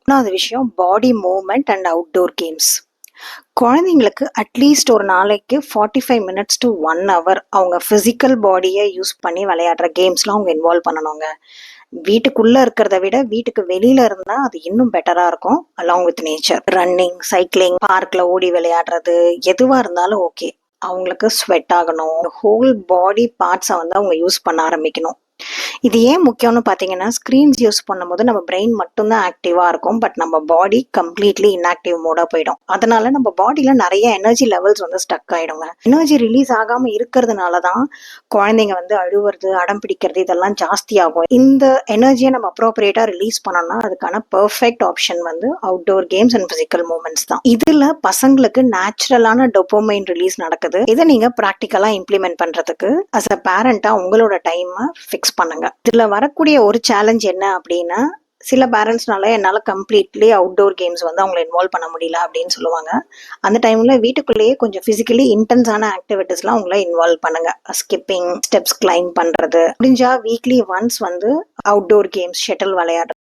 மூணாவது விஷயம் பாடி movement and outdoor games. குழந்தைங்களுக்கு அட்லீஸ்ட் ஒரு நாளைக்கு 45 மினிட்ஸ் டு 1 ஹவர் அவங்க ஃபிசிக்கல் பாடியை யூஸ் பண்ணி விளையாடுற கேம்ஸ்லாம் அவங்க இன்வால்வ் பண்ணணுங்க. வீட்டுக்குள்ள இருக்கிறத விட வீட்டுக்கு வெளியில இருந்தா அது இன்னும் பெட்டரா இருக்கும். Along with nature, running, cycling, பார்க்ல ஓடி விளையாடுறது, எதுவா இருந்தாலும் ஓகே. அவங்களுக்கு ஸ்வெட் ஆகணும், ஹோல் பாடி பார்ட்ஸை வந்து அவங்க யூஸ் பண்ண ஆரம்பிக்கணும். இது ஏன் முக்கியம்னு பார்த்தீங்கன்னா, ஸ்க்ரீன்ஸ் யூஸ் பண்ணும்போது நம்ம பிரெயின் மட்டும்தான் ஆக்டிவாக இருக்கும், பட் நம்ம பாடி கம்ப்ளீட்லி இன்ஆக்டிவ் மோடாக போயிடும். அதனால நம்ம பாடியில் நிறைய எனர்ஜி லெவல்ஸ் வந்து ஸ்டக் ஆகிடுங்க. எனர்ஜி ரிலீஸ் ஆகாமல் இருக்கிறதுனால தான் குழந்தைங்க வந்து அழுவுறது, அடம் பிடிக்கிறது இதெல்லாம் ஜாஸ்தி ஆகும். இந்த எனர்ஜியை நம்ம அப்ரோப்ரியேட்டாக ரிலீஸ் பண்ணோம்னா அதுக்கான பர்ஃபெக்ட் ஆப்ஷன் வந்து outdoor games and physical movements தான். இதில் பசங்களுக்கு நேச்சுரலான டோபமைன் ரிலீஸ் நடக்குது. இதை நீங்கள் ப்ராக்டிக்கலாக இம்ப்ளிமெண்ட் பண்ணுறதுக்கு அஸ் அ பேரண்ட்டாக உங்களோட டைமை ஃபிக்ஸ் பண்ணுங்க. இதுல வரக்கூடிய ஒரு சேலஞ்ச் என்ன அப்படின்னா, சில பேரண்ட்ஸ்னால என்னால் கம்ப்ளீட்லி அவுட்டோர் கேம்ஸ் வந்து அவங்களை இன்வால்வ் பண்ண முடியல அப்படின்னு சொல்லுவாங்க. அந்த டைம்ல வீட்டுக்குள்ளேயே கொஞ்சம் பிசிக்கலி இன்டென்ஸான ஆக்டிவிட்டிஸ்லாம் அவங்கள இன்வால்வ் பண்ணுங்க. ஸ்கிப்பிங், ஸ்டெப்ஸ் கிளைம் பண்றது, முடிஞ்சா வீக்லி ஒன்ஸ் வந்து அவுட்டோர் கேம்ஸ், ஷட்டில் விளையாடுறது